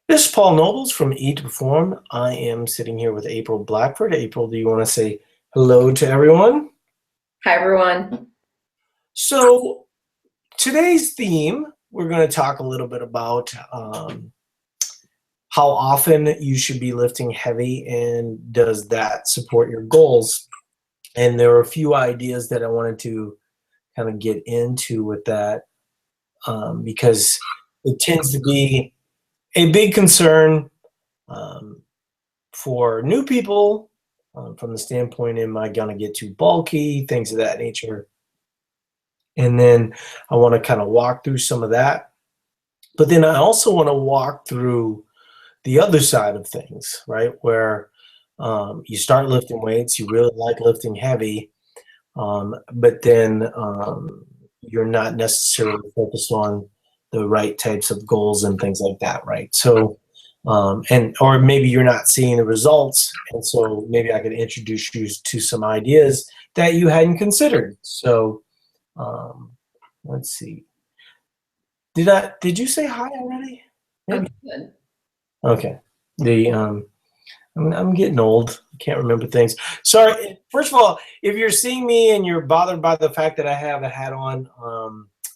This is Paul Nobles from Eat to Perform. I am sitting here with April Blackford. April, do you want to say hello to everyone? Hi, everyone. So, today's theme, we're going to talk a little bit about how often you should be lifting heavy and does that support your goals. And there are a few ideas that I wanted to kind of get into with that because it tends to be a big concern um, for new people from the standpoint, am I going to get too bulky, things of that nature. And then I want to kind of walk through some of that. But then I also want to walk through the other side of things, right? Where you start lifting weights, you really like lifting heavy, but then you're not necessarily focused on the right types of goals and things like that, right? So, or maybe you're not seeing the results, and so maybe I could introduce you to some ideas that you hadn't considered. So, let's see. Did you say hi already? Maybe. Good. Okay. I'm getting old. I can't remember things. Sorry. First of all, if you're seeing me and you're bothered by the fact that I have a hat on,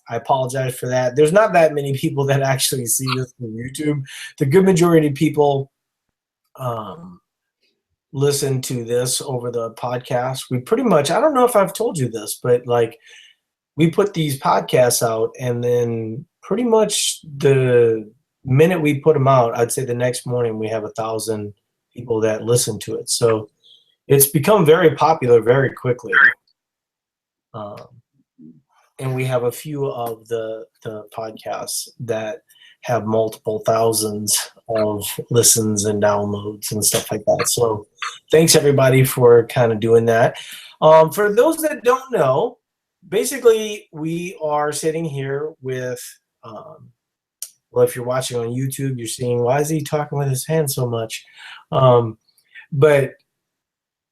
I apologize for that. There's not that many people that actually see this on YouTube. The good majority of people listen to this over the podcast. We pretty much, I don't know if I've told you this, but like we put these podcasts out and then pretty much the minute we put them out, I'd say the next morning we have 1,000 people that listen to it. So it's become very popular very quickly. And we have a few of the podcasts that have multiple thousands of listens and downloads and stuff like that. So thanks everybody for kind of doing that. For those that don't know, basically we are sitting here with, well, if you're watching on YouTube, you're seeing, why is he talking with his hand so much? But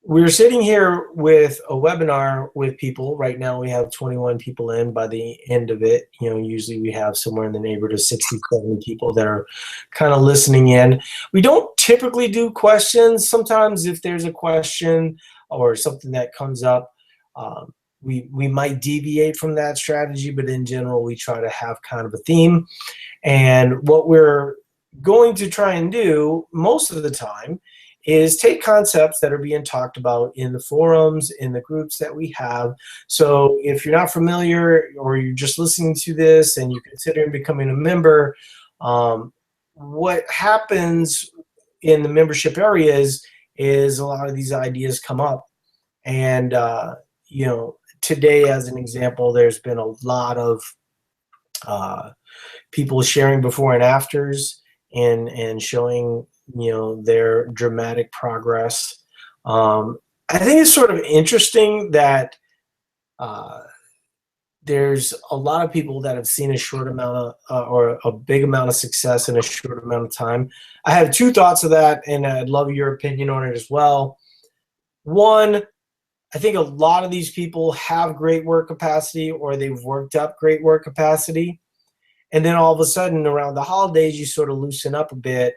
we're sitting here with a webinar with people. Right now we have 21 people in. By the end of it, usually we have somewhere in the neighborhood of 60, 70 people that are kind of listening in. We don't typically do questions. Sometimes if there's a question or something that comes up, we might deviate from that strategy, but in general, we try to have kind of a theme. And what we're going to try and do most of the time is take concepts that are being talked about in the forums, in the groups that we have. So if you're not familiar or you're just listening to this and you're considering becoming a member, what happens in the membership areas is a lot of these ideas come up. And, today, as an example, there's been a lot of people sharing before and afters and showing their dramatic progress. I think it's sort of interesting that there's a lot of people that have seen a short amount of or a big amount of success in a short amount of time. I have two thoughts of that, and I'd love your opinion on it as well. One, I think a lot of these people have great work capacity or they've worked up great work capacity. And then all of a sudden around the holidays, you sort of loosen up a bit.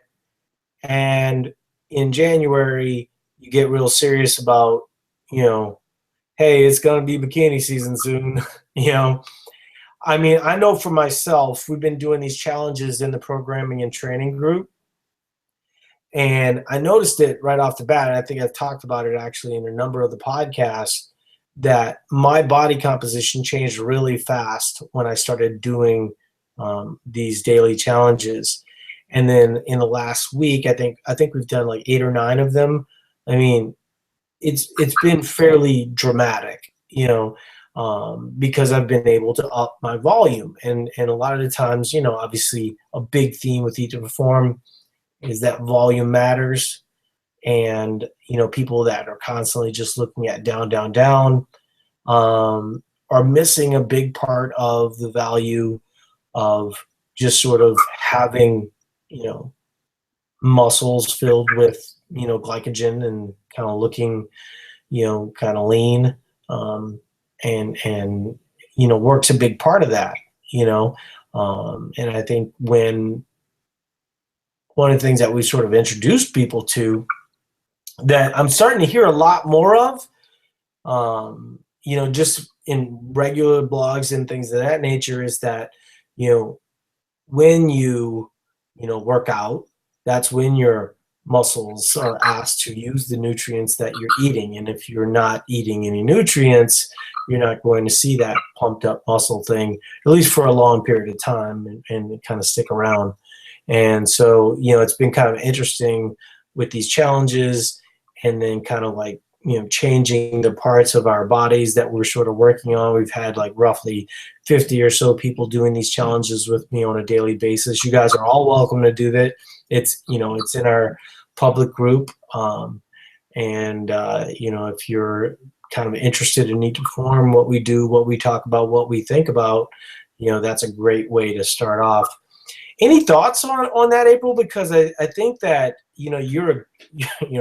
And in January, you get real serious about, hey, it's going to be bikini season soon. I mean, I know for myself, we've been doing these challenges in the programming and training group. And I noticed it right off the bat, and I think I've talked about it actually in a number of the podcasts, that my body composition changed really fast when I started doing these daily challenges. And then in the last week, I think we've done like 8 or 9 of them. I mean, it's been fairly dramatic, because I've been able to up my volume. And a lot of the times, obviously a big theme with Eat to Perform is that volume matters. And, people that are constantly just looking at down, down, down are missing a big part of the value of just sort of having, muscles filled with, glycogen and kind of looking, kind of lean. And work's a big part of that, and I think when one of the things that we sort of introduced people to that I'm starting to hear a lot more of, just in regular blogs and things of that nature, is that, when you work out, that's when your muscles are asked to use the nutrients that you're eating. And if you're not eating any nutrients, you're not going to see that pumped up muscle thing, at least for a long period of time, and kind of stick around. And so, it's been kind of interesting with these challenges, and then kind of like, changing the parts of our bodies that we're sort of working on. We've had like roughly 50 or so people doing these challenges with me on a daily basis. You guys are all welcome to do that. It's in our public group. If you're kind of interested in Eat to Perform, what we do, what we talk about, what we think about, that's a great way to start off. Any thoughts on that, April? Because I think that, you're,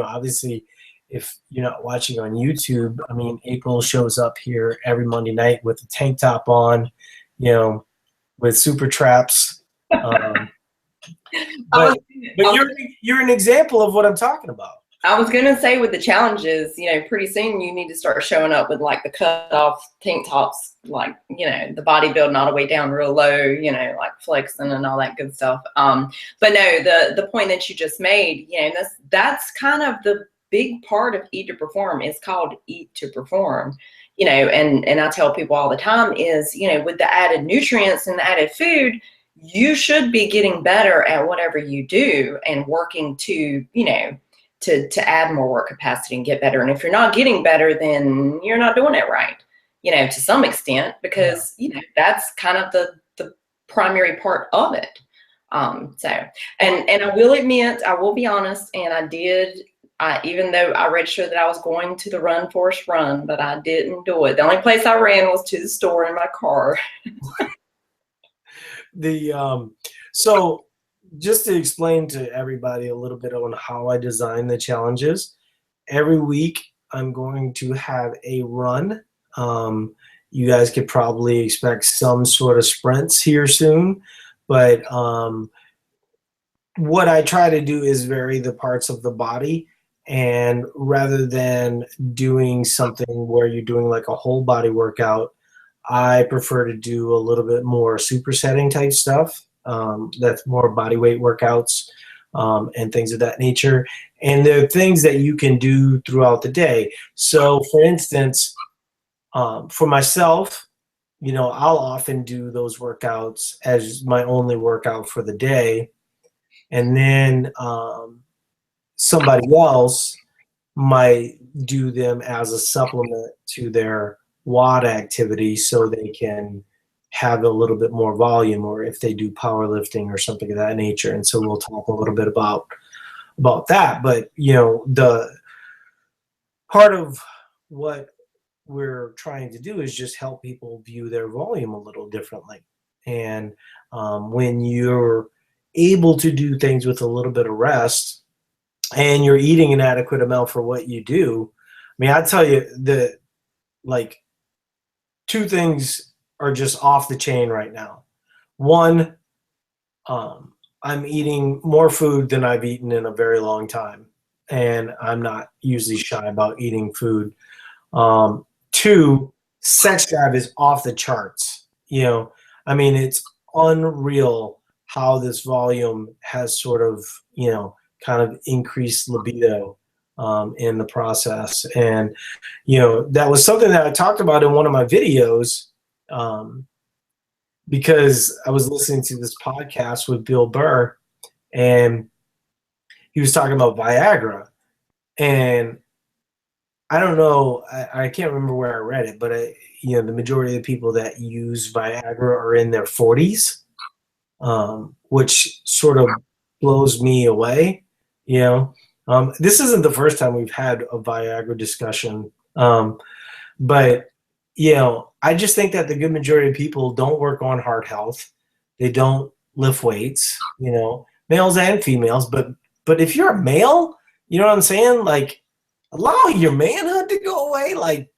obviously, if you're not watching on YouTube, I mean, April shows up here every Monday night with a tank top on, with super traps. But you're an example of what I'm talking about. I was going to say, with the challenges, pretty soon you need to start showing up with like the cut off tank tops, like, the bodybuilding all the way down real low, like flexing and all that good stuff. But no, the point that you just made, that's kind of the big part of Eat to Perform. Is called Eat to Perform, and I tell people all the time is, with the added nutrients and the added food, you should be getting better at whatever you do and working to, to add more work capacity and get better. And if you're not getting better, then you're not doing it right, to some extent, because, that's kind of the primary part of it. And I will admit, I will be honest, and even though I registered that I was going to the Run Forest Run, but I didn't do it. The only place I ran was to the store in my car. So just to explain to everybody a little bit on how I design the challenges, every week I'm going to have a run. You guys could probably expect some sort of sprints here soon, but what I try to do is vary the parts of the body. And rather than doing something where you're doing like a whole body workout, I prefer to do a little bit more supersetting type stuff. That's more body weight workouts and things of that nature. And there are things that you can do throughout the day. So for instance, for myself, I'll often do those workouts as my only workout for the day. And then somebody else might do them as a supplement to their WOD activity, so they can have a little bit more volume, or if they do powerlifting or something of that nature. And so we'll talk a little bit about that. But the part of what we're trying to do is just help people view their volume a little differently. And when you're able to do things with a little bit of rest, and you're eating an adequate amount for what you do, I mean, I tell you, two things are just off the chain right now. One, I'm eating more food than I've eaten in a very long time, and I'm not usually shy about eating food. Two, sex drive is off the charts. I mean, it's unreal how this volume has sort of, kind of increased libido in the process. And, that was something that I talked about in one of my videos, because I was listening to this podcast with Bill Burr, and he was talking about Viagra. And I don't know, I can't remember where I read it, but the majority of the people that use Viagra are in their 40s, which sort of blows me away. This isn't the first time we've had a Viagra discussion, but I just think that the good majority of people don't work on heart health. They don't lift weights, males and females. But if you're a male, you know what I'm saying? Like, allow your manhood to go away. Like,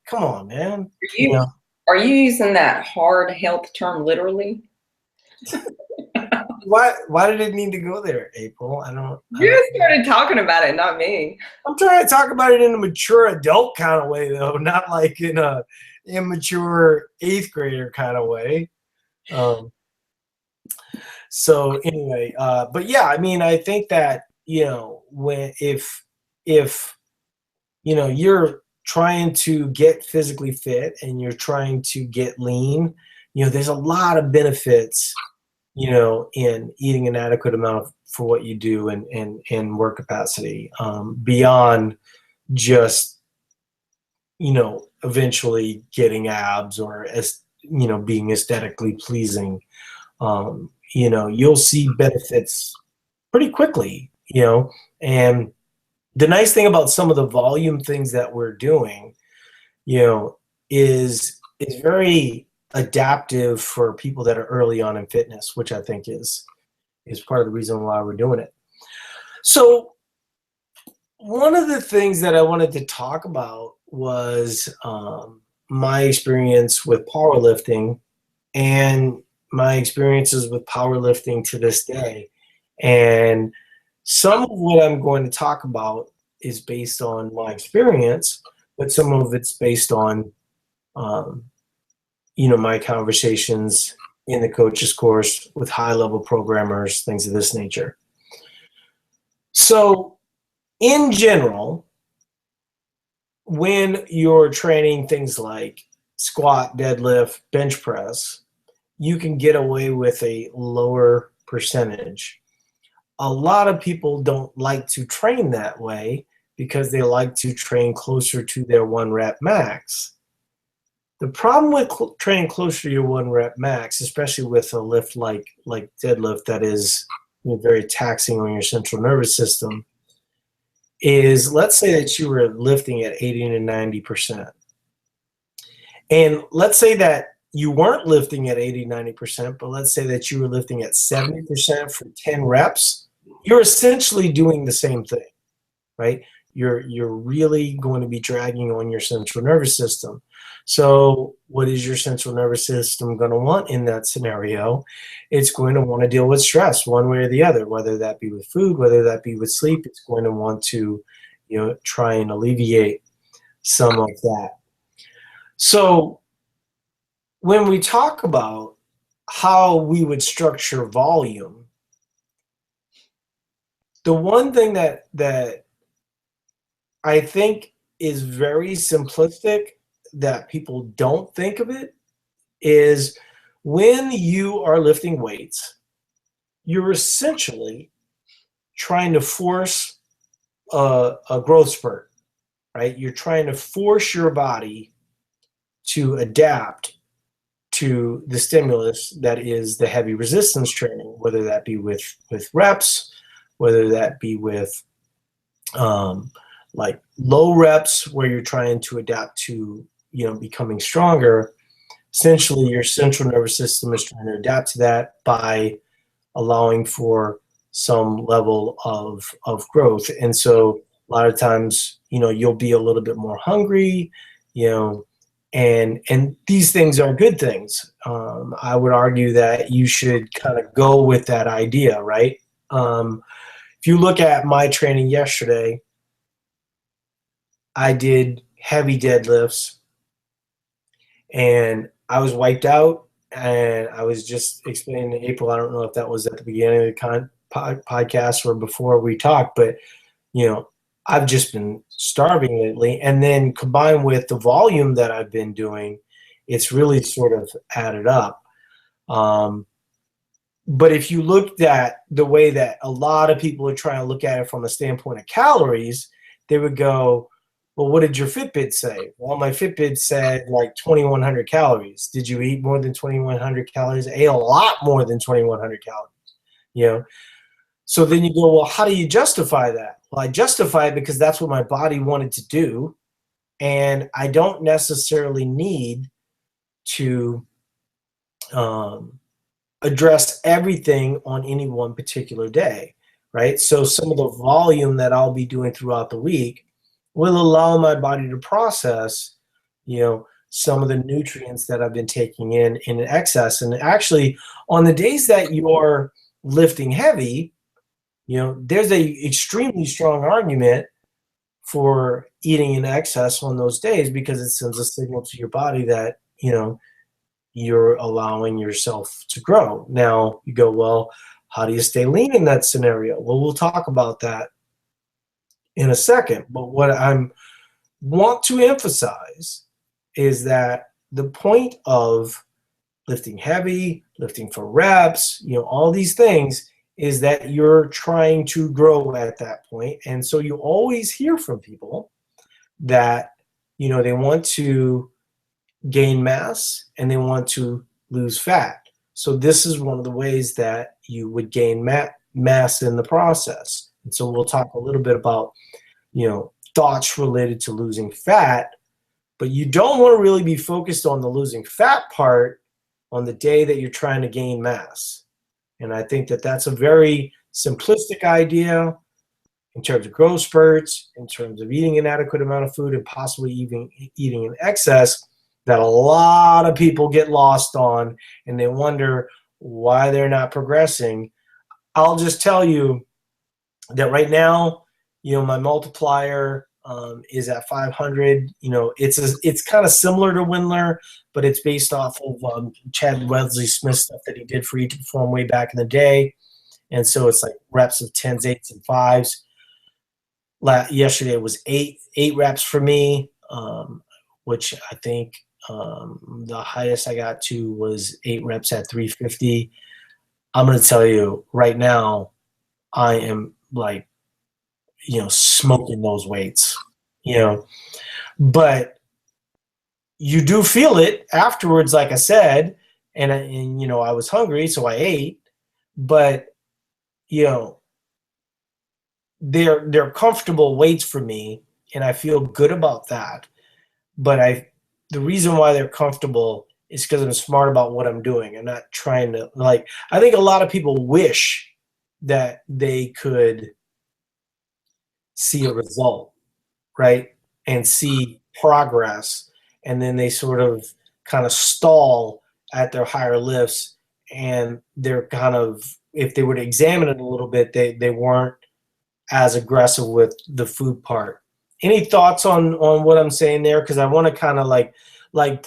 come on, man. Are you using that hard health term literally? why did it need to go there, April? I don't. You started talking about it, not me. I'm trying to talk about it in a mature adult kind of way, though, not like in a immature 8th grader kind of way. So anyway, but yeah, I mean, I think that, when if you're trying to get physically fit and you're trying to get lean, there's a lot of benefits, in eating an adequate amount for what you do and work capacity, beyond just, eventually getting abs or being aesthetically pleasing. You'll see benefits pretty quickly, and the nice thing about some of the volume things that we're doing, is very adaptive for people that are early on in fitness, which I think is part of the reason why we're doing it. So one of the things that I wanted to talk about was my experience with powerlifting and my experiences with powerlifting to this day. And some of what I'm going to talk about is based on my experience, but some of it's based on, my conversations in the coaches course with high-level programmers, things of this nature. So in general, when you're training things like squat, deadlift, bench press, you can get away with a lower percentage. A lot of people don't like to train that way because they like to train closer to their 1 rep max. The problem with training closer to your 1 rep max, especially with a lift like deadlift that is very taxing on your central nervous system, is let's say that you were lifting at 80 to 90%. And let's say that you weren't lifting at 80, 90%, but let's say that you were lifting at 70% for 10 reps. You're essentially doing the same thing, right? You're really going to be dragging on your central nervous system. So what is your central nervous system going to want in that scenario? It's going to want to deal with stress one way or the other, whether that be with food, whether that be with sleep. It's going to want to, try and alleviate some of that. So when we talk about how we would structure volume, the one thing that I think is very simplistic that people don't think of it is when you are lifting weights, you're essentially trying to force a growth spurt, right? You're trying to force your body to adapt to the stimulus that is the heavy resistance training, whether that be with reps, whether that be with like low reps where you're trying to adapt to, becoming stronger. Essentially, your central nervous system is trying to adapt to that by allowing for some level of growth. And so a lot of times, you'll be a little bit more hungry, and these things are good things. I would argue that you should kind of go with that idea, right? If you look at my training yesterday, I did heavy deadlifts and I was wiped out, and I was just explaining to April, I don't know if that was at the beginning of the podcast or before we talked, but I've just been starving lately. And then combined with the volume that I've been doing, it's really sort of added up. But if you looked at the way that a lot of people are trying to look at it from a standpoint of calories, they would go, well, what did your Fitbit say? Well, my Fitbit said like 2,100 calories. Did you eat more than 2,100 calories? I ate a lot more than 2,100 calories, So then you go, well, how do you justify that? Well, I justify it because that's what my body wanted to do. And I don't necessarily need to address everything on any one particular day, right? So some of the volume that I'll be doing throughout the week will allow my body to process, some of the nutrients that I've been taking in excess. And actually, on the days that you're lifting heavy, there's a extremely strong argument for eating in excess on those days because it sends a signal to your body that, you're allowing yourself to grow. Now you go, well, how do you stay lean in that scenario? Well, we'll talk about that in a second. But what I want to emphasize is that the point of lifting heavy, lifting for reps, all these things is that you're trying to grow at that point. And so you always hear from people that, they want to gain mass and they want to lose fat. So this is one of the ways that you would gain mass in the process. And so we'll talk a little bit about, thoughts related to losing fat, but you don't want to really be focused on the losing fat part on the day that you're trying to gain mass. And I think that that's a very simplistic idea in terms of growth spurts, in terms of eating an adequate amount of food and possibly even eating in excess, that a lot of people get lost on, and they wonder why they're not progressing. I'll just tell you that right now, my multiplier is at 500. It's kind of similar to Windler, but it's based off of Chad Wesley Smith stuff that he did for Eat to Perform way back in the day. And so it's like reps of 10s, 8s, and 5s. Yesterday it was eight reps for me, which I think the highest I got to was 8 reps at 350. I'm going to tell you right now, I am like, smoking those weights, but you do feel it afterwards, like I said, and I was hungry, so I ate, but they're comfortable weights for me, and I feel good about that. But the reason why they're comfortable is because I'm smart about what I'm doing. I'm not trying to, I think a lot of people wish that they could see a result, right? And see progress. And then they sort of kind of stall at their higher lifts. And they're kind of, if they were to examine it a little bit, they weren't as aggressive with the food part. Any thoughts on what I'm saying there? Because I want to kind of like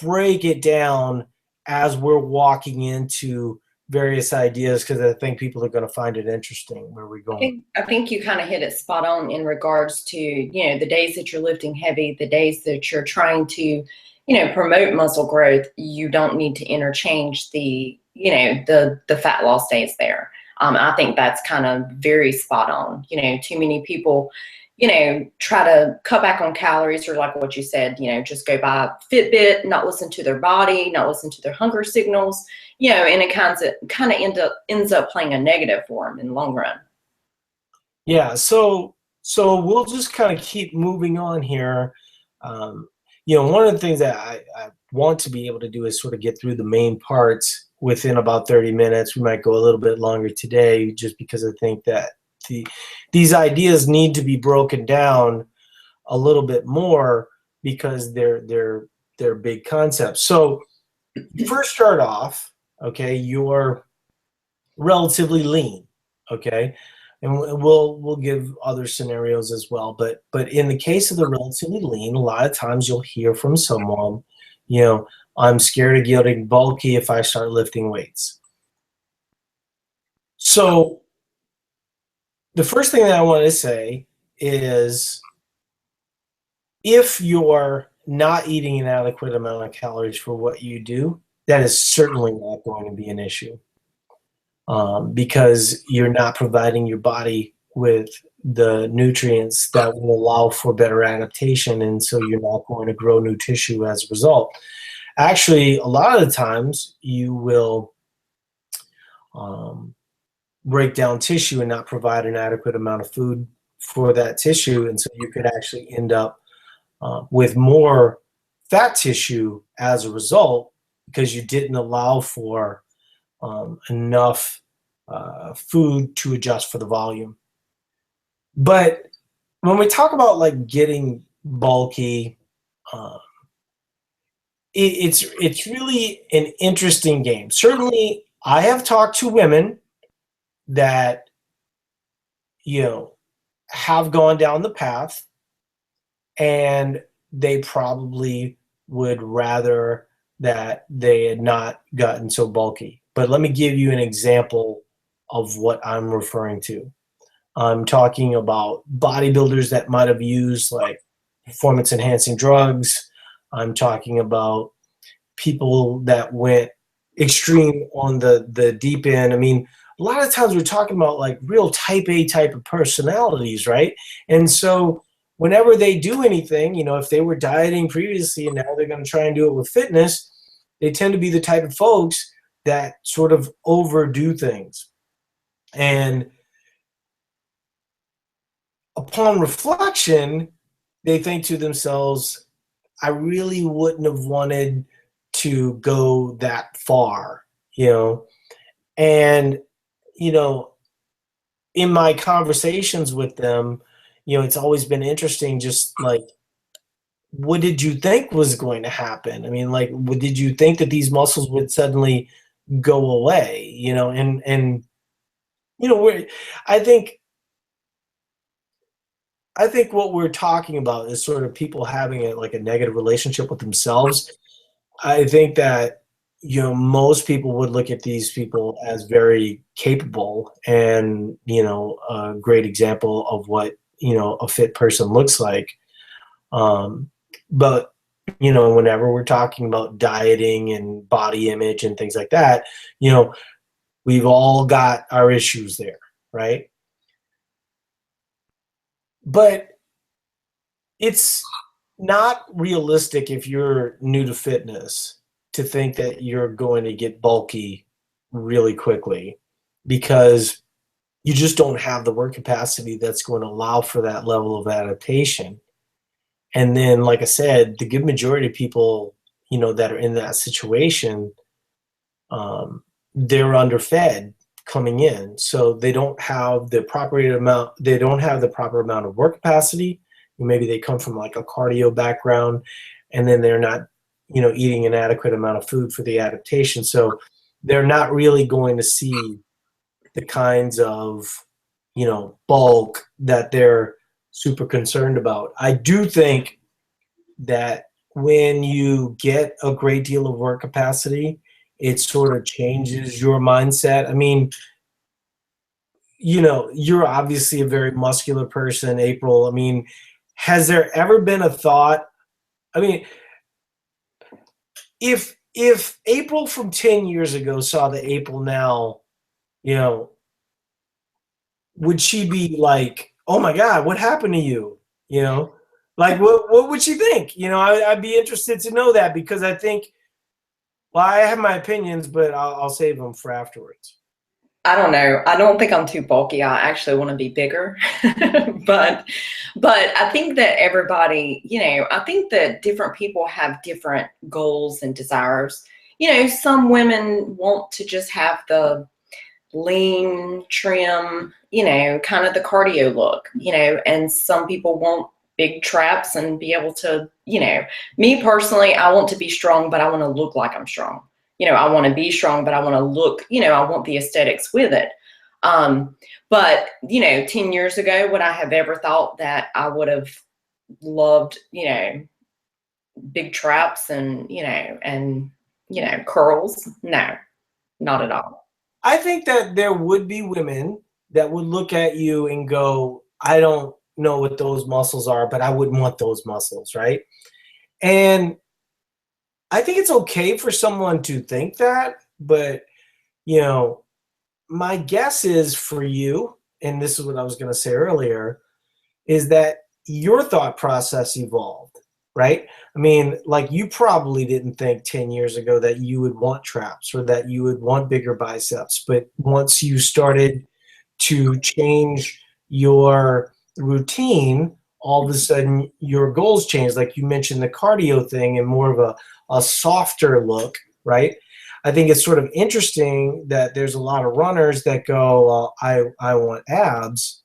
break it down as we're walking into various ideas, because I think people are going to find it interesting where we're going. I think you kind of hit it spot on in regards to, the days that you're lifting heavy, the days that you're trying to, promote muscle growth. You don't need to interchange the fat loss days there. I think that's kind of very spot on. Too many people, try to cut back on calories, or like what you said, just go by Fitbit, not listen to their body, not listen to their hunger signals, and it kind of ends up playing a negative for them in the long run. Yeah. So we'll just kind of keep moving on here. One of the things that I want to be able to do is sort of get through the main parts within about 30 minutes. We might go a little bit longer today just because I think that these ideas need to be broken down a little bit more because they're big concepts. So you first start off, okay, you're relatively lean, okay, and we'll give other scenarios as well. But in the case of the relatively lean, a lot of times you'll hear from someone, I'm scared of getting bulky if I start lifting weights. So the first thing that I want to say is, if you're not eating an adequate amount of calories for what you do, that is certainly not going to be an issue, because you're not providing your body with the nutrients that will allow for better adaptation, and so you're not going to grow new tissue as a result. Actually, a lot of the times you will break down tissue and not provide an adequate amount of food for that tissue, and so you could actually end up with more fat tissue as a result, because you didn't allow for enough food to adjust for the volume. But when we talk about like getting bulky, it's really an interesting game. Certainly, I have talked to women that, have gone down the path, and they probably would rather that they had not gotten so bulky. But let me give you an example of what I'm referring to. I'm talking about bodybuilders that might have used like performance enhancing drugs. I'm talking about people that went extreme on the deep end. I mean, a lot of times we're talking about like real type A type of personalities, right? And so whenever they do anything, if they were dieting previously and now they're going to try and do it with fitness, they tend to be the type of folks that sort of overdo things. And upon reflection, they think to themselves, I really wouldn't have wanted to go that far, and, in my conversations with them, it's always been interesting, just like, what did you think was going to happen? I mean, like, did you think that these muscles would suddenly go away, and, I think what we're talking about is sort of people having a negative relationship with themselves. I think that, most people would look at these people as very capable and, a great example of what, a fit person looks like. But, whenever we're talking about dieting and body image and things like that, we've all got our issues there, right? But it's not realistic if you're new to fitness to think that you're going to get bulky really quickly, because you just don't have the work capacity that's going to allow for that level of adaptation. And then, like I said, the good majority of people, that are in that situation, they're underfed coming in. So they don't have the proper amount of work capacity. Maybe they come from like a cardio background, and then they're not, eating an adequate amount of food for the adaptation. So they're not really going to see the kinds of, bulk that they're super concerned about. I do think that when you get a great deal of work capacity, it sort of changes your mindset. I mean, you're obviously a very muscular person, April. I mean, has there ever been a thought? I mean, if April from 10 years ago saw the April now, would she be like, "Oh my God, what happened to you?" Like what would she think? I'd be interested to know that, because I think, well, I have my opinions, but I'll save them for afterwards. I don't know. I don't think I'm too bulky. I actually want to be bigger. but I think that everybody, I think that different people have different goals and desires. Some women want to just have the lean, trim, kind of the cardio look, and some people want big traps and be able to, me personally, I want to be strong, but I want to look like I'm strong. I want to be strong, but I want to look, I want the aesthetics with it. But 10 years ago, would I have ever thought that I would have loved, big traps and, curls? No, not at all. I think that there would be women that would look at you and go, I don't know what those muscles are, but I would want those muscles, right? And I think it's okay for someone to think that, but, my guess is for you, and this is what I was going to say earlier, is that your thought process evolved, right? I mean, like, you probably didn't think 10 years ago that you would want traps or that you would want bigger biceps. But once you started to change your routine, all of a sudden your goals changed. Like you mentioned the cardio thing and more of a softer look, right? I think it's sort of interesting that there's a lot of runners that go, well, I want abs.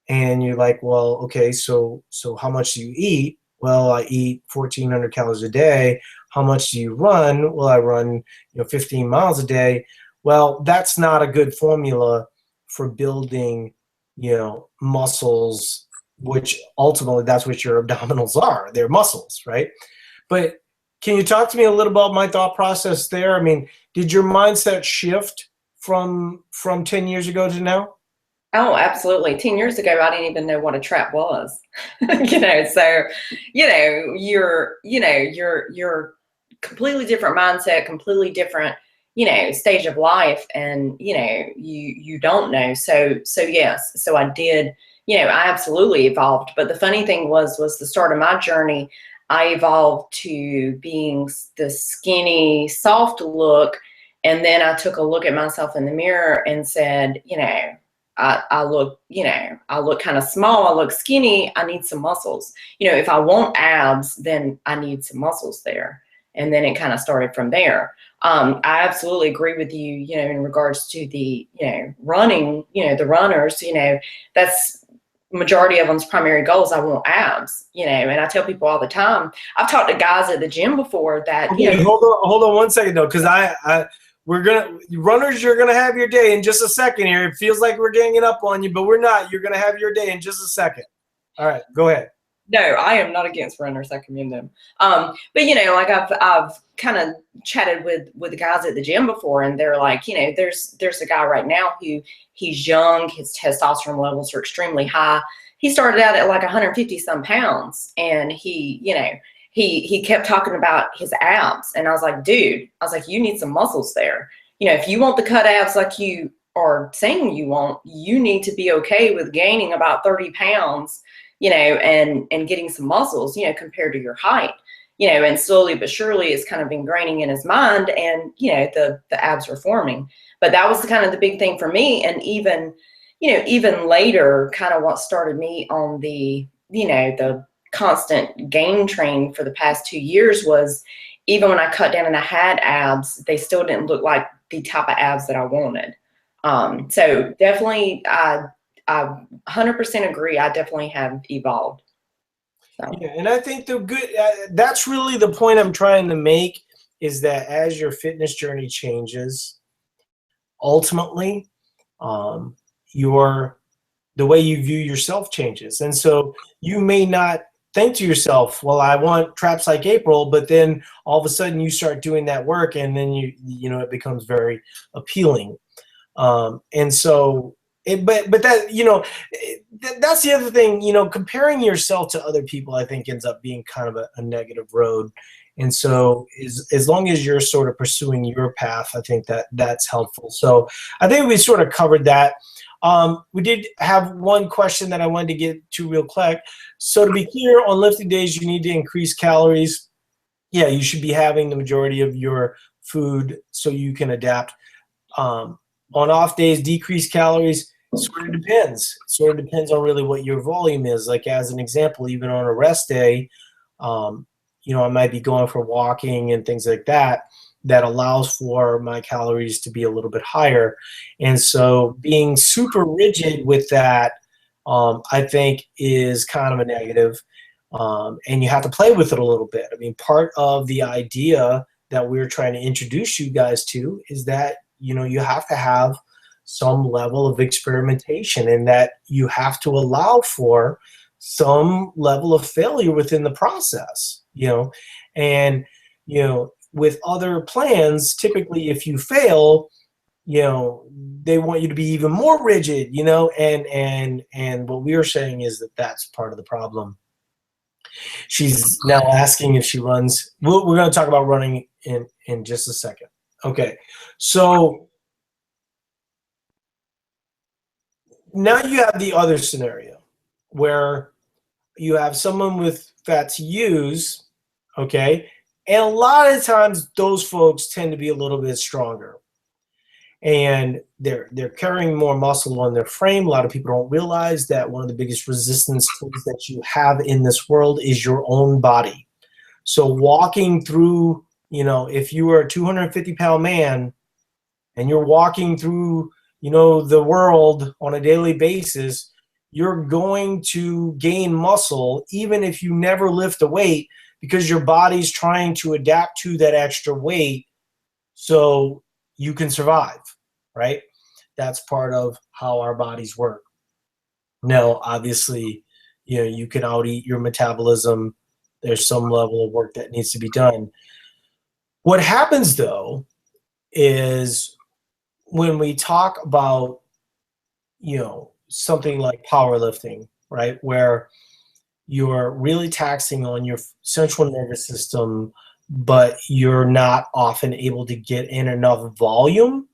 And you're like, well, okay, so how much do you eat? Well, I eat 1,400 calories a day. How much do you run? Well, I run 15 miles a day. Well, that's not a good formula for building, muscles, which ultimately that's what your abdominals are. They're muscles, right? But can you talk to me a little about my thought process there? I mean, did your mindset shift from 10 years ago to now? Oh, absolutely. 10 years ago, I didn't even know what a trap was. So, you're completely different mindset, completely different, stage of life. And, you don't know. So yes, so I did, I absolutely evolved. But the funny thing was the start of my journey, I evolved to being the skinny, soft look. And then I took a look at myself in the mirror and said, I look kind of small. I look skinny. I need some muscles. If I want abs, then I need some muscles there. And then it kind of started from there. I absolutely agree with you, in regards to the, running, the runners, that's majority of them's primary goals. I want abs, and I tell people all the time, I've talked to guys at the gym before that, Okay, hold on 1 second though. Cause runners, you're going to have your day in just a second here. It feels like we're ganging up on you, but we're not. You're going to have your day in just a second. All right, go ahead. No, I am not against runners. I commend them. But like I've kind of chatted with the guys at the gym before, and they're like, there's a guy right now who he's young, his testosterone levels are extremely high. He started out at like 150 some pounds, and he kept talking about his abs. And I was like, dude, you need some muscles there. If you want the cut abs like you are saying you want, you need to be okay with gaining about 30 pounds, and getting some muscles, compared to your height, and slowly but surely it's kind of ingraining in his mind, and, the abs are forming. But that was the kind of the big thing for me. And even later, kind of what started me on the, the constant gain train for the past 2 years was, even when I cut down and I had abs, they still didn't look like the type of abs that I wanted. So definitely, I 100% agree. I definitely have evolved. So. Yeah, and I think that's really the point I'm trying to make, is that as your fitness journey changes, ultimately, the way you view yourself changes. And so you may not think to yourself, well, I want traps like April, but then all of a sudden you start doing that work, and then it becomes very appealing. And so but that, that's the other thing, comparing yourself to other people, I think ends up being kind of a negative road. And so as long as you're sort of pursuing your path, I think that's helpful. So I think we sort of covered that. We did have one question that I wanted to get to real quick. So to be clear, on lifting days, you need to increase calories. Yeah, you should be having the majority of your food so you can adapt. On off days, decrease calories. Sort of depends. Sort of depends on really what your volume is. Like as an example, even on a rest day, I might be going for walking and things like that. That allows for my calories to be a little bit higher. And so being super rigid with that, I think is kind of a negative. And you have to play with it a little bit. I mean, part of the idea that we're trying to introduce you guys to is that, you have to have some level of experimentation, and that you have to allow for some level of failure within the process, and, with other plans, typically if you fail, they want you to be even more rigid, and what we are saying is that that's part of the problem. She's now asking if she runs. We're going to talk about running in just a second. Okay, so now you have the other scenario where you have someone with fat to use, okay, and a lot of times those folks tend to be a little bit stronger, and they're carrying more muscle on their frame. A lot of people don't realize that one of the biggest resistance tools that you have in this world is your own body. So walking through, if you are a 250-pound man and you're walking through, the world on a daily basis, you're going to gain muscle even if you never lift a weight, because your body's trying to adapt to that extra weight so you can survive, right? That's part of how our bodies work. Now, obviously, you can out eat your metabolism. There's some level of work that needs to be done. What happens though is when we talk about, something like powerlifting, right, where you're really taxing on your central nervous system, but you're not often able to get in enough volume,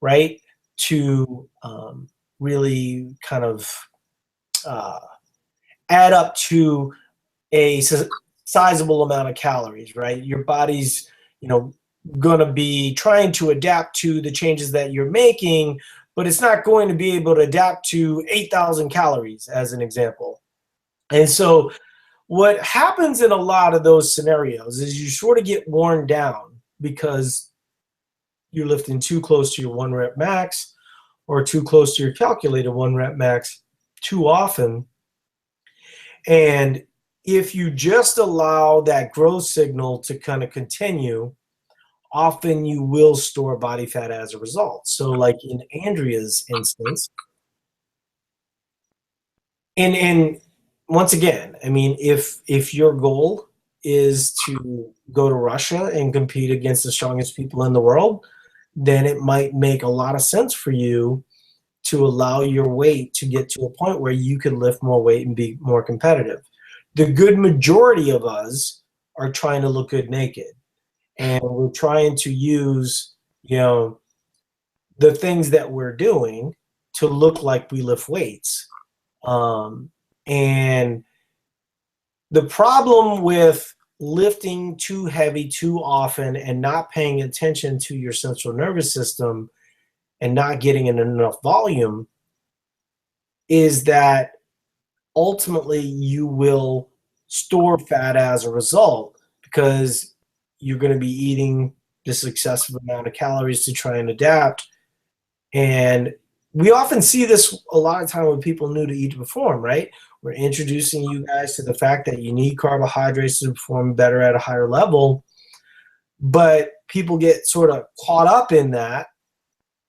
right, to really kind of add up to a sizable amount of calories, right? Your body's, going to be trying to adapt to the changes that you're making, but it's not going to be able to adapt to 8,000 calories, as an example. And so what happens in a lot of those scenarios is you sort of get worn down because you're lifting too close to your 1 rep max or too close to your calculated 1 rep max too often. And if you just allow that growth signal to kind of continue, often you will store body fat as a result. So like in Andrea's instance, and once again, I mean, if your goal is to go to Russia and compete against the strongest people in the world, then it might make a lot of sense for you to allow your weight to get to a point where you can lift more weight and be more competitive. The good majority of us are trying to look good naked. And we're trying to use, the things that we're doing to look like we lift weights. And the problem with lifting too heavy too often and not paying attention to your central nervous system and not getting in enough volume is that ultimately you will store fat as a result, because you're going to be eating this excessive amount of calories to try and adapt. And we often see this a lot of time with people new to Eat to Perform, right? We're introducing you guys to the fact that you need carbohydrates to perform better at a higher level, but people get sort of caught up in that.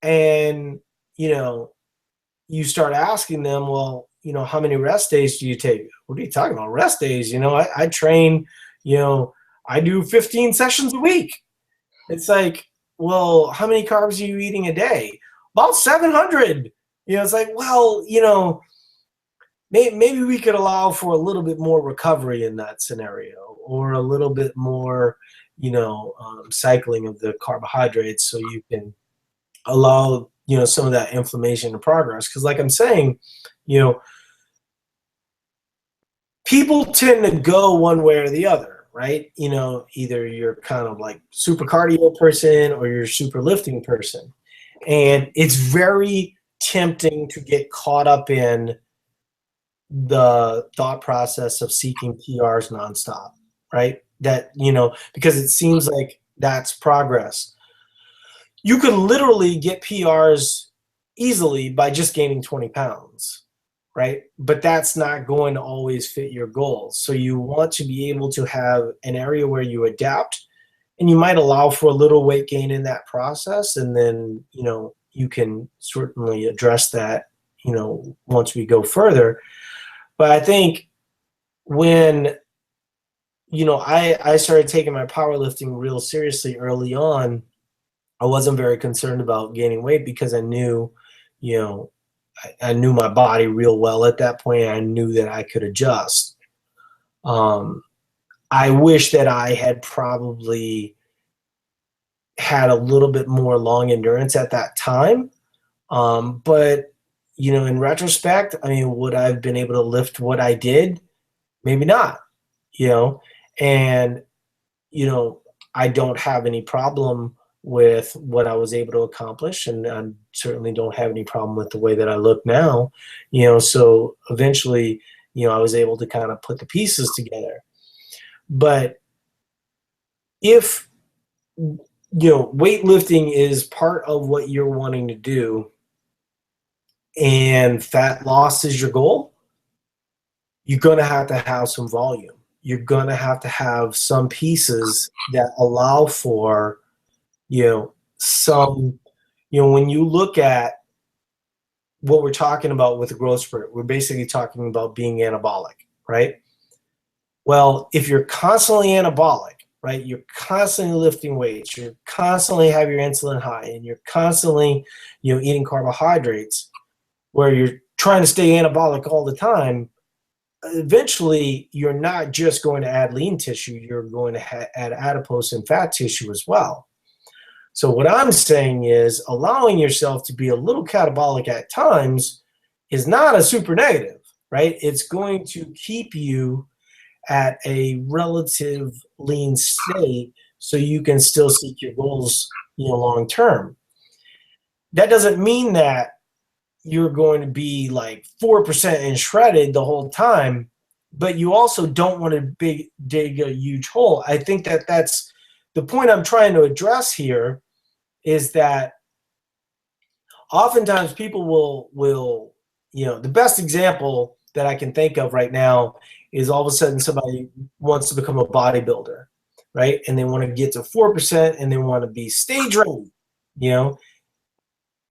And, you start asking them, well, how many rest days do you take? What are you talking about? Rest days? I train, I do 15 sessions a week. It's like, well, how many carbs are you eating a day? About 700. It's like, well, maybe we could allow for a little bit more recovery in that scenario, or a little bit more, cycling of the carbohydrates, so you can allow, some of that inflammation to progress. Because like I'm saying, people tend to go one way or the other, right? Either you're kind of like super cardio person or you're super lifting person. And it's very tempting to get caught up in the thought process of seeking PRs nonstop, right? That, because it seems like that's progress. You could literally get PRs easily by just gaining 20 pounds, right? But that's not going to always fit your goals. So you want to be able to have an area where you adapt, and you might allow for a little weight gain in that process. And then, you can certainly address that, once we go further. But I think when, I started taking my powerlifting real seriously early on, I wasn't very concerned about gaining weight, because I knew, I knew my body real well at that point. I knew that I could adjust. I wish that I had probably had a little bit more long endurance at that time. But, in retrospect, I mean, would I have been able to lift what I did? Maybe not, and, I don't have any problem with what I was able to accomplish, and I certainly don't have any problem with the way that I look now, so eventually, I was able to kind of put the pieces together. But if, weightlifting is part of what you're wanting to do and fat loss is your goal, you're going to have some volume. You're going to have some pieces that allow for, some, when you look at what we're talking about with the growth spurt. We're basically talking about being anabolic, right? Well, if you're constantly anabolic, right, you're constantly lifting weights, you're constantly have your insulin high, and you're constantly, eating carbohydrates, where you're trying to stay anabolic all the time, eventually you're not just going to add lean tissue, you're going to add adipose and fat tissue as well. So what I'm saying is allowing yourself to be a little catabolic at times is not a super negative, right? It's going to keep you at a relative lean state so you can still seek your goals, long term. That doesn't mean that you're going to be like 4% and shredded the whole time, but you also don't want to dig a huge hole. I think that that's the point I'm trying to address here, is that oftentimes people will, the best example that I can think of right now is all of a sudden somebody wants to become a bodybuilder, right? And they want to get to 4% and they want to be stage ready,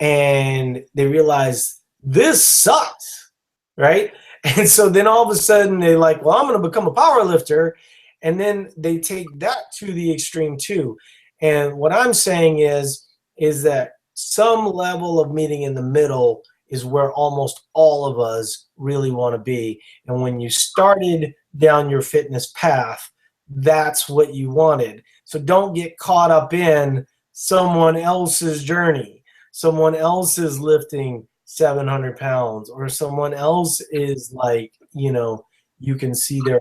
and they realize this sucks, right? And so then all of a sudden they're like, well, I'm going to become a power lifter. And then they take that to the extreme too. And what I'm saying is that some level of meeting in the middle is where almost all of us really want to be. And when you started down your fitness path, that's what you wanted. So don't get caught up in someone else's journey. Someone else is lifting 700 pounds, or someone else is like, you can see their,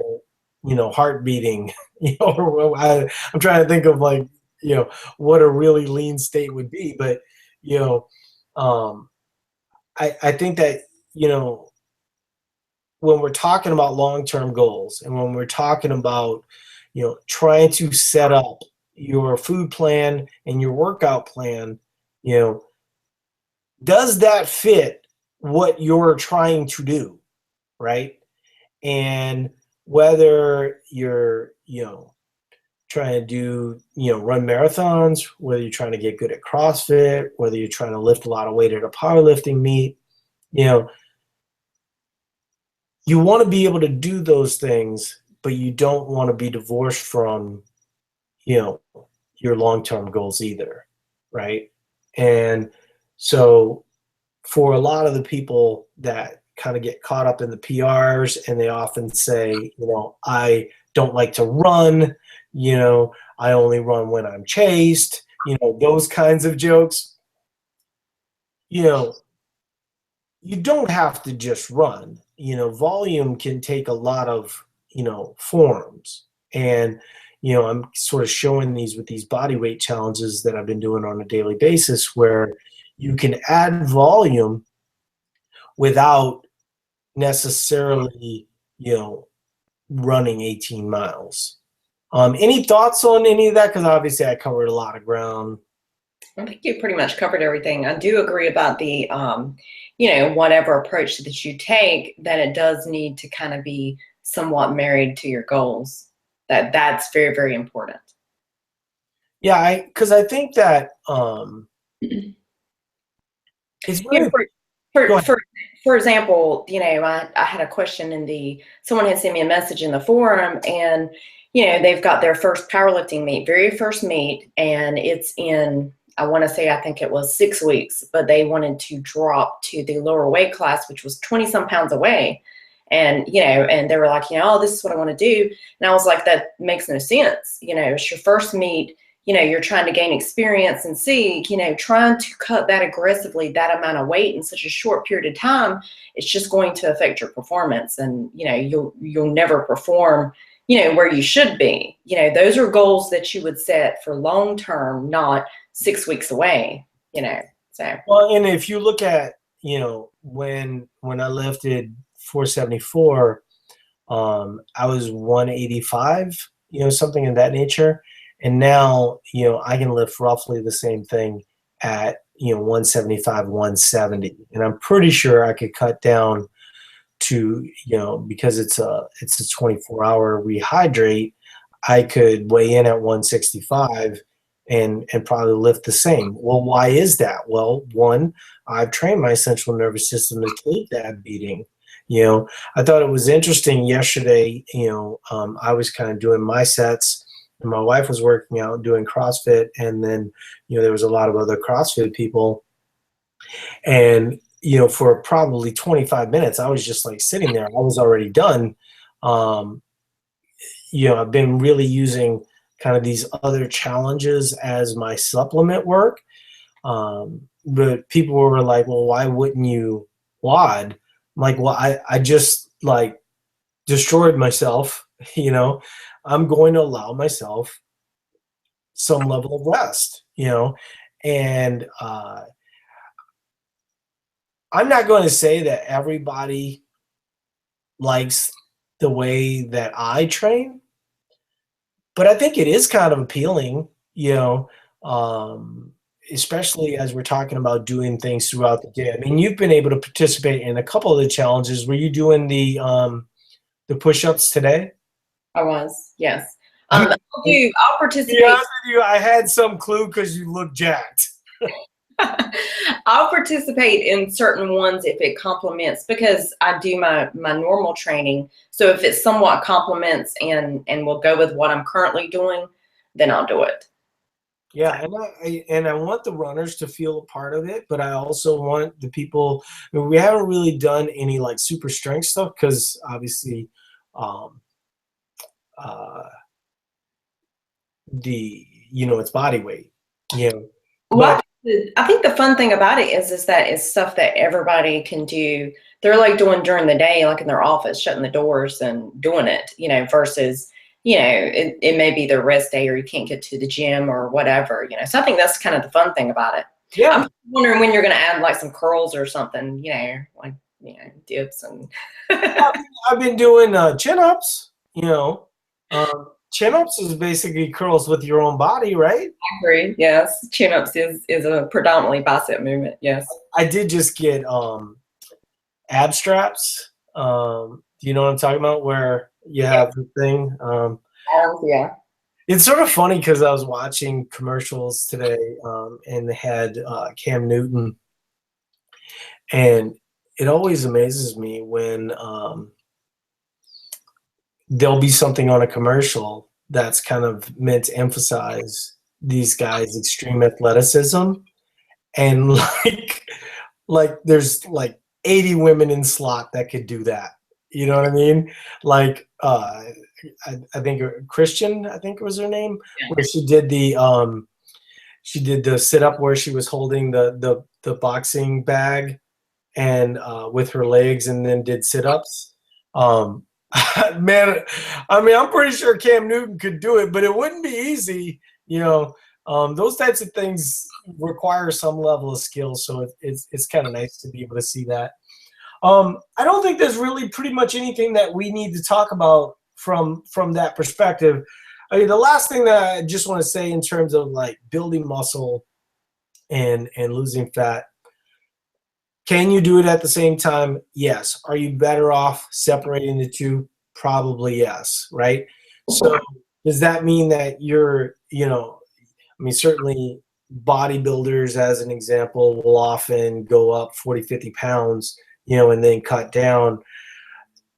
heart beating, I'm trying to think of like, what a really lean state would be. But, I think that, when we're talking about long-term goals and when we're talking about, trying to set up your food plan and your workout plan, does that fit what you're trying to do, right? And whether you're, trying to do, run marathons, whether you're trying to get good at CrossFit, whether you're trying to lift a lot of weight at a powerlifting meet, you want to be able to do those things, but you don't want to be divorced from, your long-term goals either, right? And so for a lot of the people that kind of get caught up in the PRs, and they often say, I don't like to run, I only run when I'm chased, those kinds of jokes. You don't have to just run. Volume can take a lot of, forms. And, I'm sort of showing these with these body weight challenges that I've been doing on a daily basis, where you can add volume without necessarily, running 18 miles. Any thoughts on any of that? Because obviously I covered a lot of ground. I think you pretty much covered everything. I do agree about the, whatever approach that you take, that it does need to kind of be somewhat married to your goals. That's very, very important. Yeah, because I think that it's really for example, I had a question someone had sent me a message in the forum, and they've got their first powerlifting meet, very first meet, and it's in, I want to say, I think it was 6 weeks, but they wanted to drop to the lower weight class, which was 20 some pounds away. And, and they were like, oh, this is what I want to do. And I was like, that makes no sense. It's your first meet, you're trying to gain experience and see, trying to cut that aggressively, that amount of weight in such a short period of time, it's just going to affect your performance. And, you'll never perform, where you should be. Those are goals that you would set for long-term, not 6 weeks away, so. Well, and if you look at, when I lifted 474, I was 185, something in that nature. And now, I can lift roughly the same thing at, 175, 170. And I'm pretty sure I could cut down to, because it's a 24-hour rehydrate, I could weigh in at 165 and probably lift the same. Well, why is that? Well, one, I've trained my central nervous system to take that beating. I thought it was interesting yesterday. I was kind of doing my sets, and my wife was working out doing CrossFit, and then there was a lot of other CrossFit people, and for probably 25 minutes, I was just like sitting there. I was already done. I've been really using kind of these other challenges as my supplement work. But people were like, well, why wouldn't you WOD? I'm like, well, I just like destroyed myself. I'm going to allow myself some level of rest, and I'm not going to say that everybody likes the way that I train, but I think it is kind of appealing, especially as we're talking about doing things throughout the day. I mean, you've been able to participate in a couple of the challenges. Were you doing the push-ups today? I was, yes. I'll participate. To be honest with you, I had some clue because you look jacked. I'll participate in certain ones if it complements, because I do my normal training. So if it somewhat complements and will go with what I'm currently doing, then I'll do it. Yeah, and I want the runners to feel a part of it, but I also want the people. I mean, we haven't really done any like super strength stuff because obviously, it's body weight. Well, I think the fun thing about it is that it's stuff that everybody can do. They're like doing during the day, like in their office, shutting the doors and doing it, versus, it may be their rest day or you can't get to the gym or whatever, So I think that's kind of the fun thing about it. Yeah. I'm wondering when you're going to add like some curls or something, like, dips and. I've been doing chin-ups, chin-ups is basically curls with your own body, right? I agree. Yes. Chin-ups is a predominantly bicep movement. Yes. I did just get ab straps. Do you know what I'm talking about? Where you have the thing. Yeah. It's sort of funny because I was watching commercials today, and they had Cam Newton, and it always amazes me when there'll be something on a commercial that's kind of meant to emphasize these guys' extreme athleticism, and like there's like 80 women in slot that could do that. You know what I mean? Like I think Christian, I think was her name, where she did the sit up where she was holding the boxing bag and with her legs, and then did sit ups. Man, I mean, I'm pretty sure Cam Newton could do it, but it wouldn't be easy. Those types of things require some level of skill, so it's kind of nice to be able to see that. I don't think there's really pretty much anything that we need to talk about from that perspective. I mean, the last thing that I just want to say in terms of like building muscle and losing fat, can you do it at the same time? Yes. Are you better off separating the two? Probably yes, right? So does that mean that you're, certainly bodybuilders, as an example, will often go up 40, 50 pounds, and then cut down.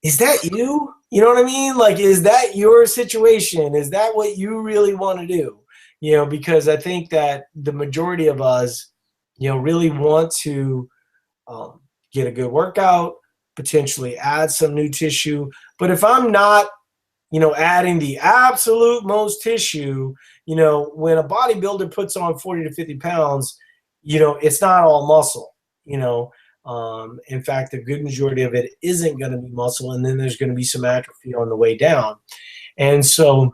Is that you? You know what I mean? Like, is that your situation? Is that what you really want to do? Because I think that the majority of us, really want to get a good workout, potentially add some new tissue. But if I'm not, adding the absolute most tissue, when a bodybuilder puts on 40 to 50 pounds, it's not all muscle, in fact, the good majority of it isn't going to be muscle, and then there's going to be some atrophy on the way down. And so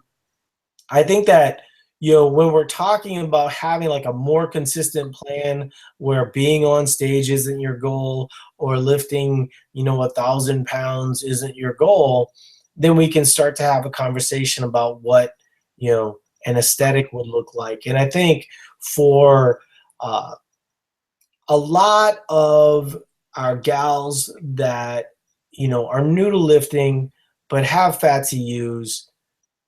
I think that, when we're talking about having like a more consistent plan where being on stage isn't your goal, or lifting, 1,000 pounds isn't your goal, then we can start to have a conversation about what, an aesthetic would look like. And I think for a lot of our gals that, are new to lifting but have fat to use,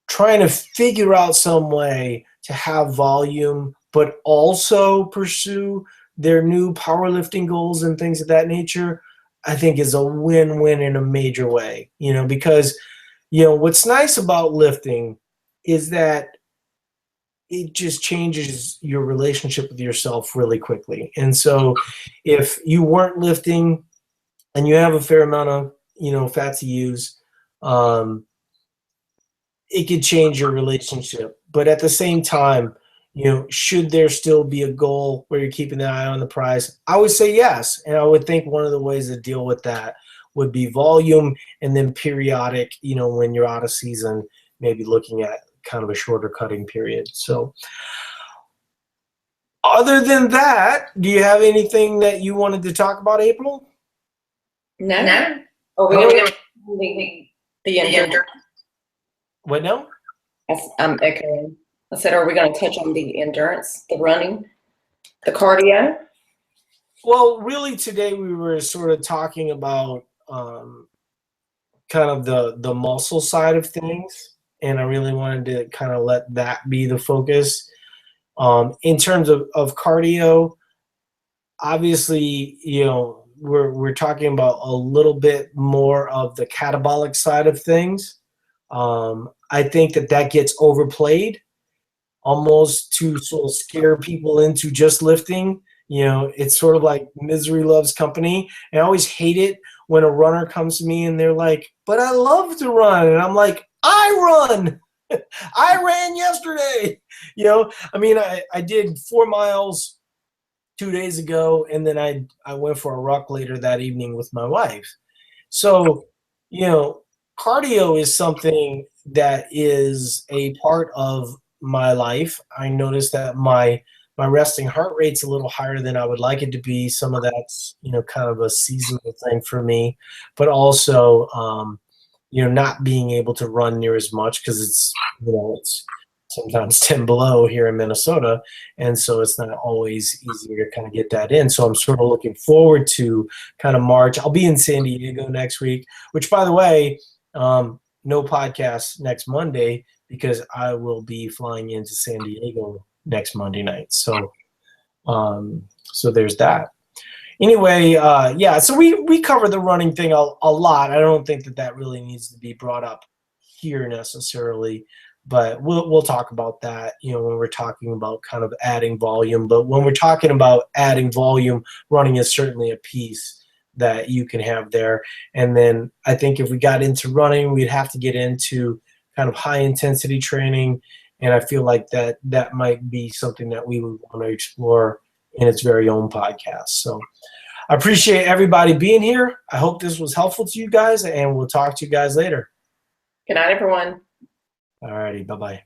trying to figure out some way to have volume, but also pursue their new powerlifting goals and things of that nature, I think is a win-win in a major way, because, what's nice about lifting is that it just changes your relationship with yourself really quickly. And so if you weren't lifting and you have a fair amount of, fat to use, it could change your relationship. But at the same time, should there still be a goal where you're keeping an eye on the prize? I would say yes. And I would think one of the ways to deal with that would be volume, and then periodic, when you're out of season, maybe looking at kind of a shorter cutting period. So other than that, do you have anything that you wanted to talk about, April? No. Are we going to the endurance? What now? I'm echoing. I said, are we going to touch on the endurance, the running, the cardio? Well, really today we were sort of talking about kind of the muscle side of things. And I really wanted to kind of let that be the focus. In terms of cardio, obviously, we're talking about a little bit more of the catabolic side of things. I think that gets overplayed, almost to sort of scare people into just lifting. It's sort of like misery loves company. And I always hate it when a runner comes to me and they're like, but I love to run. And I'm like, I run. I ran yesterday. I did 4 miles 2 days ago, and then I went for a ruck later that evening with my wife. So, cardio is something that is a part of my life. I noticed that my resting heart rate's a little higher than I would like it to be. Some of that's, kind of a seasonal thing for me, but also, not being able to run near as much because it's sometimes 10 below here in Minnesota. And so it's not always easy to kind of get that in. So I'm sort of looking forward to kind of March. I'll be in San Diego next week, which, by the way, no podcast next Monday because I will be flying into San Diego next Monday night. So, so there's that. Anyway, so we cover the running thing a lot. I don't think that really needs to be brought up here necessarily, but we'll talk about that, when we're talking about kind of adding volume. But when we're talking about adding volume, running is certainly a piece that you can have there. And then I think if we got into running, we'd have to get into kind of high intensity training. And I feel like that might be something that we would want to explore in its very own podcast. So I appreciate everybody being here. I hope this was helpful to you guys, and we'll talk to you guys later. Good night, everyone. All righty. Bye-bye.